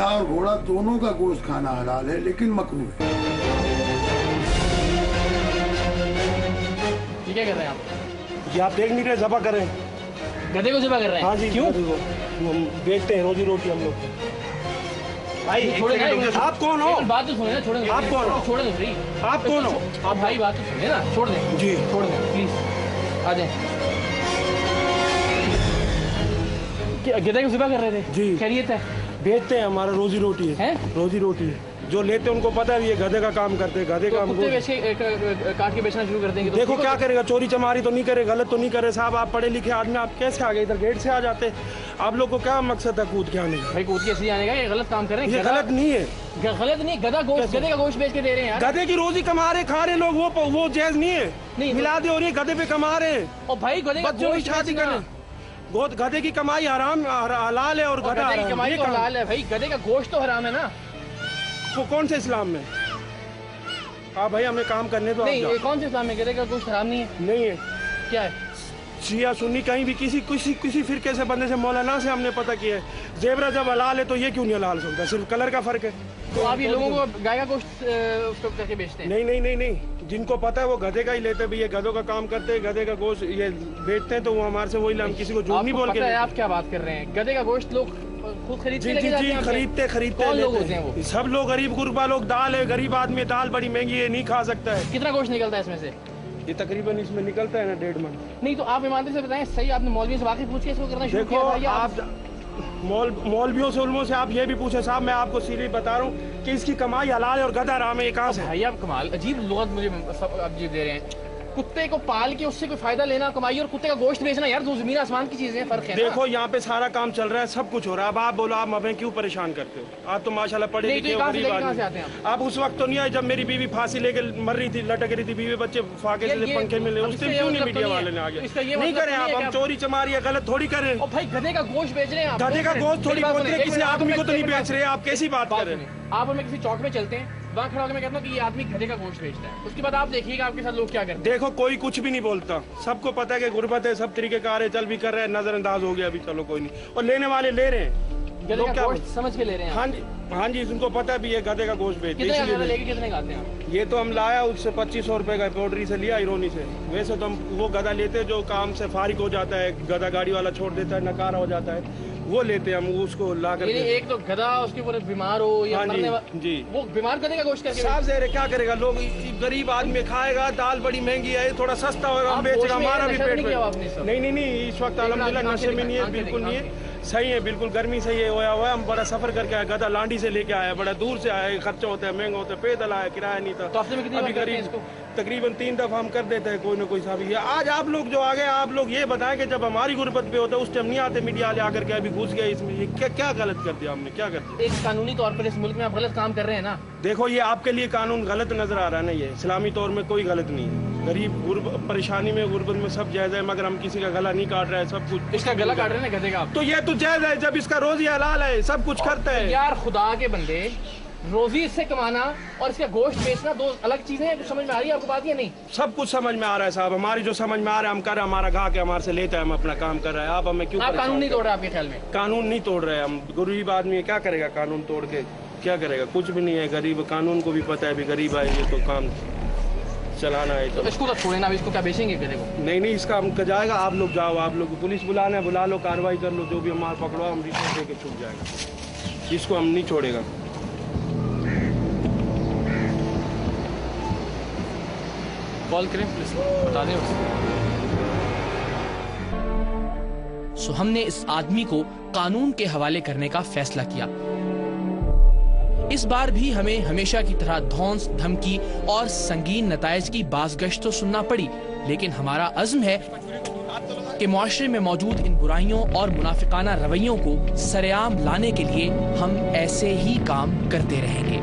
गधा और घोड़ा दोनों का गोश्त खाना हलाल है, लेकिन मकरूह है। ये क्या कर रहे हैं आप? ये आप देख नहीं रहे, ज़बह कर रहे हैं। गधे को ज़बह कर रहे हैं? हाँ जी, क्यों? हम बेचते हैं, रोजी रोटी हम लोग। भाई आप कौन हो? बात तो सुने ना, छोड़ आप कौन हो? छोड़ दो फ्री। आप कौन हो? आप भाई बात तो सुने ना, छोड़ दें जी, छोड़ दें प्लीज, आ जाएं। गधे को ज़बह कर रहे थे जी, खैरियत है? बेचते हैं, हमारा रोजी रोटी है, रोजी रोटी है। जो लेते हैं उनको पता है ये गधे का काम करते हैं, गधे का कुत्ते बेच के काट के बेचना शुरू कर देंगे तो देखो क्या करेगा, चोरी चमारी तो नहीं करे, गलत तो नहीं करे साहब। आप पढ़े लिखे आदमी, आप कैसे आ गए इधर? गेट से आ जाते। आप लोग को क्या मकसद है कूद के आने का? भाई कूद के आने का ये गलत काम कर रहे हैं। ये गलत नहीं है, गलत नहीं। गधा का गोश्त बेच के दे रहे हैं यार। गधे की रोजी कमा रहे, खा रहे लोग, वो जायज नहीं है। नहीं मिला दे, और ये गधे पे कमा रहे हैं। और भाई गधे का बच्चों की शादी करें, गधे की कमाई हराम हलाल है और गधा की कमाई तो हलाल है। भाई गधे का गोश्त तो हराम है ना। वो कौन से इस्लाम में? हाँ भाई हमें काम करने दो। नहीं, कौन से इस्लाम में गधे का गोश्त हराम नहीं है? नहीं है। क्या है? शिया सुन्नी कहीं भी किसी फिरके से बंदे से, मौलाना से हमने पता किया है, ज़ेबरा जब हलाल है तो ये क्यों नहीं हलाल सकता? सिर्फ कलर का फर्क है। तो आप ये लोगों को गाय का गोश्त उसको करके बेचते हैं? नहीं, जिनको पता है वो गधे का ही लेते हैं। ये गधों का काम करते हैं, गधे का गोश्त ये बेचते हैं, तो वो हमारे से वही, हम किसी को झूठ नहीं बोल के। आप क्या बात कर रहे हैं? गधे का गोश्त लोग खुद खरीदते जी, खरीदते कौन लोग होते हैं वो? सब लोग गरीब गुरबा लोग। दाल है, गरीब आदमी, दाल बड़ी महंगी है, नहीं खा सकता है। कितना गोश्त निकलता है इसमें से? ये तकरीबन इसमें निकलता है ना 1.5 मन। नहीं तो आप ईमानदारी से बताएं, सही आपने मौलवी से वाकई पूछ के इसको करना शुरू किया? देखो आप मौलवियों से, उलमों से आप ये भी पूछे साहब, मैं आपको सीधे बता रहा हूँ कि इसकी कमाई हलाल है और गधा हराम है। ये कहाँ से? भाई आप कमाल, अजीब लोग मुझे अजीब दे रहे हैं। कुत्ते को पाल के उससे कोई फायदा लेना कमाई, और कुत्ते का गोश्त बेचना, यार दो जमीन आसमान की चीजें, फर्क है। देखो यहाँ पे सारा काम चल रहा है, सब कुछ हो रहा है। अब आप बोलो, आप हमें क्यों परेशान करते हो? आप तो माशाल्लाह पढ़े लिखे हो, गरीब आदमी। आप उस वक्त तो नहीं आए जब मेरी बीवी फांसी लेके मर रही थी, लटक रही थी, बीवी बच्चे फाके से पंखे में ले, उस दिन क्यों नहीं मीडिया वाले ने आगे नहीं करे? आप हम चोरी चमारी है गलत थोड़ी करें। भाई गधे का गोश्त बेच रहे हैं, गधे का गोश्त थोड़ी बोल रहे, किसी आदमी को तो नहीं बेच रहे। आप कैसी बात कर रहे हैं? आप हमें किसी चौक में चलते हैं, वहाँ खड़ा होकर मैं कहता हूँ कि ये आदमी गधे का गोश्त बेचता है, उसके बाद आप देखिएगा आपके साथ लोग क्या करते हैं। देखो कोई कुछ भी नहीं बोलता, सबको पता है कि गुर्बत है, सब तरीके कार है, चल भी कर रहे हैं, नजरअंदाज हो गया अभी, चलो कोई नहीं। और लेने वाले ले रहे हैं, गधे का गोश्त समझ के ले रहे हैं। हाँ जी, उनको पता भी है गधे का गोश्त बेचते हैं। कितने खाते हैं? ये तो हम लाया उससे 2500 रुपए का, पौडरी से लिया, इरोनी से। वैसे तो हम वो गधा लेते जो काम से फारिग हो जाता है, गधा गाड़ी वाला छोड़ देता है, नकारा हो जाता है, वो लेते हम उसको ला कर। एक तो गधा उसके ऊपर बीमार हो या जी, वो बीमार गधे का गोश्त करके साफ ज़हर क्या करेगा? लोग गरीब आदमी खाएगा, दाल बड़ी महंगी है, थोड़ा सस्ता होगा, हम बेचेगा, हमारा भी पेट में। नहीं, इस वक्त अल्हम्दुलिल्लाह नशे में नहीं है, बिल्कुल नहीं है, सही है, बिल्कुल गर्मी सही है। होया हुआ हम बड़ा सफर करके आए, गधा लांडी से लेके आया, बड़ा दूर से आया, खर्चा होता है, महंगा होता है, पैदल आया, किराया नहीं था। तो हफ्ते में कितनी बार करते हैं इसको? तकरीबन 3 दफा हम कर देते हैं कोई ना कोई साहब। आज आप लोग जो आ गए, आप लोग ये बताएं कि जब हमारी गुर्बत पे होता है उस टाइम नहीं आते मीडिया वाले आकर के, अभी घुस गए इसमें, क्या गलत कर दिया हमने? क्या कर दिया? एक कानूनी तौर पर इस मुल्क में आप गलत काम कर रहे हैं ना। देखो ये आपके लिए कानून गलत नजर आ रहा है ना, ये इस्लामी तौर में कोई गलत नहीं है। गरीब परेशानी में, गुर्बत में सब जायज है, मगर हम किसी का गला नहीं काट रहे हैं, सब कुछ। इसका गला काट रहे हैं गधे का, तो ये तो जायज है जब इसका रोजी हलाल है, सब कुछ करता है। यार खुदा के बंदे, रोजी इससे कमाना और इसका गोश्त बेचना दो अलग चीजें हैं। समझ में आ रही है आपको बात या नहीं? सब कुछ समझ में आ रहा है साहब, हमारी जो समझ में आ रहा है हम कर रहे हैं, हमारा गा के हमारे से लेता है, हम अपना काम कर रहे हैं। आप हमें क्यों? आप कानून नहीं तोड़ रहे? आपके ख्याल में कानून नहीं तोड़ रहे हम, गरीब आदमी क्या करेगा कानून तोड़ के? क्या करेगा? कुछ भी नहीं है। गरीब, कानून को भी पता है भी गरीब है, ये तो काम चलाना है। तो इसको तो छोड़े ना, इसको क्या बेचेंगे गधे को? नहीं, इसका हम जाएगा, आप लोग जाओ, आप लोग पुलिस बुलाना है बुला लो, कार्रवाई कर लो, जो भी हमारा पकड़ो, हम रिश्वत दे के छूट जाएगा, इसको हम नहीं छोड़ेगा। कॉल करें पुलिस को, बता दें उसको। सो हमने इस आदमी को कानून के हवाले करने का फैसला किया। इस बार भी हमें हमेशा की तरह धौंस, धमकी और संगीन नतायज की बाज़गश्त तो सुनना पड़ी, लेकिन हमारा अज़्म है कि मुआशरे में मौजूद इन बुराइयों और मुनाफिकाना रवैयों को सरेआम लाने के लिए हम ऐसे ही काम करते रहेंगे।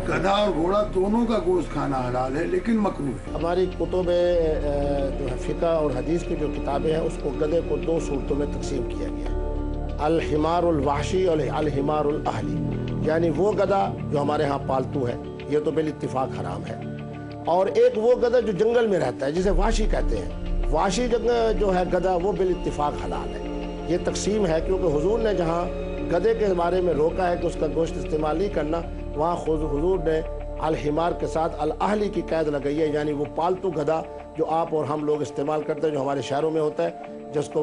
गधा और घोड़ा दोनों का गोश्त खाना हलाल है, लेकिन मकरूह है। हमारी कुतुब जो है फ़िक़्ह और हदीस की जो किताबें हैं, उसको गधे को 2 सूरतों में तकसीम किया गया। अल-हिमारुल वहशी और अल-हिमारुल अहली, यानी वो गधा जो हमारे यहाँ पालतू है, ये तो बिल इत्तिफाक हराम है, और एक वो गधा जो जंगल में रहता है जिसे वाशी कहते हैं, वाशी जो है गधा वो बिल इत्तिफाक हलाल है। ये तकसीम है क्योंकि हुजूर ने जहाँ गधे के बारे में रोका है कि उसका गोश्त इस्तेमाल नहीं करना, वहाँ खुद हुजूर ने अल हिमार के साथ अल अहली की कैद लगाई है, यानी वो पालतू गधा जो आप और हम लोग इस्तेमाल करते हैं, जो हमारे शहरों में होता है, जिसको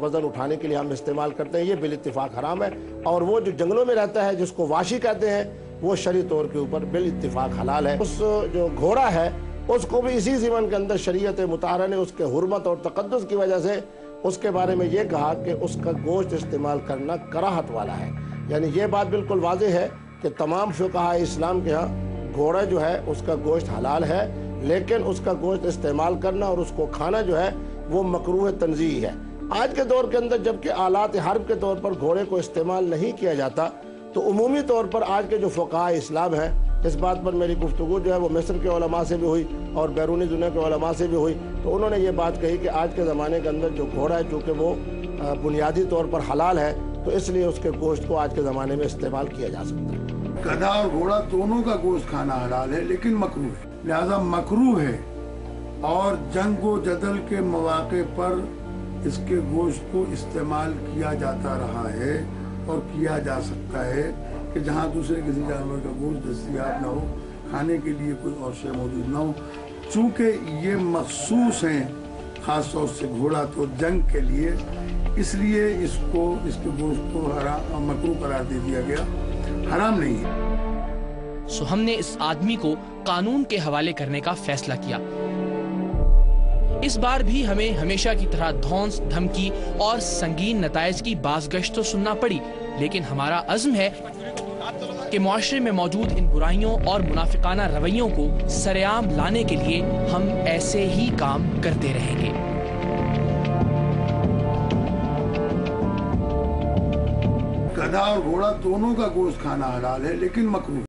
वज़न उठाने के लिए हम इस्तेमाल करते हैं, ये बिल इत्तिफाक हराम है। और वो जो जंगलों में रहता है जिसको वाशी कहते हैं, वो शरई तौर के ऊपर बिल इत्तिफाक हलाल है। उस जो घोड़ा है उसको भी इसी ज़माने के अंदर शरीयत मुताहरा ने उसके हुर्मत और तक़द्दुस की वजह से उसके बारे में ये कहा कि उसका गोश्त इस्तेमाल करना कराहत वाला है। यानी ये बात बिल्कुल वाज़ेह है कि तमाम फ़ुक़हा इस्लाम के यहाँ घोड़ा जो है उसका गोश्त हलाल है, लेकिन उसका गोश्त इस्तेमाल करना और उसको खाना जो है वो मकरूह तंज़ीही है। आज के दौर के अंदर जबकि आलात हर्ब के तौर पर घोड़े को इस्तेमाल नहीं किया जाता, तो उमूमी तौर पर आज के जो फ़ुक़हा इस्लाम हैं, इस बात पर मेरी गुफ्तगू जो है वो मिस्र के उलमा से भी हुई और बैरूनी दुनिया के उलमा से भी हुई, तो उन्होंने ये बात कही कि आज के ज़माने के अंदर जो घोड़ा है चूँकि वो बुनियादी तौर पर हलाल है, तो इसलिए उसके गोश्त को आज के ज़माने में इस्तेमाल किया जा सकता है। गधा और घोड़ा दोनों का गोश्त खाना हलाल है, लेकिन मकरूह है, लिहाजा मकरूह है। और जंग व जदल के मौके पर इसके गोश्त को इस्तेमाल किया जाता रहा है और किया जा सकता है कि जहाँ दूसरे किसी जानवर का गोश्त दस्तयाब न हो, खाने के लिए कोई और शय मौजूद न हो। चूँकि ये मखसूस हैं ख़ास तौर से घोड़ा तो जंग के लिए, इसलिए इसके गोश्त को हराम मकरूह करार दे दिया गया, हराम नहीं है। सो हमने इस आदमी को कानून के हवाले करने का फैसला किया। इस बार भी हमें हमेशा की तरह धौंस, धमकी और संगीन नतायज की बाज़गश्त तो सुनना पड़ी, लेकिन हमारा अज़्म है कि मुआशरे में मौजूद इन बुराइयों और मुनाफिकाना रवैयों को सरेआम लाने के लिए हम ऐसे ही काम करते रहेंगे। गधा और घोड़ा दोनों का गोश्त खाना हलाल है, लेकिन मकरूह।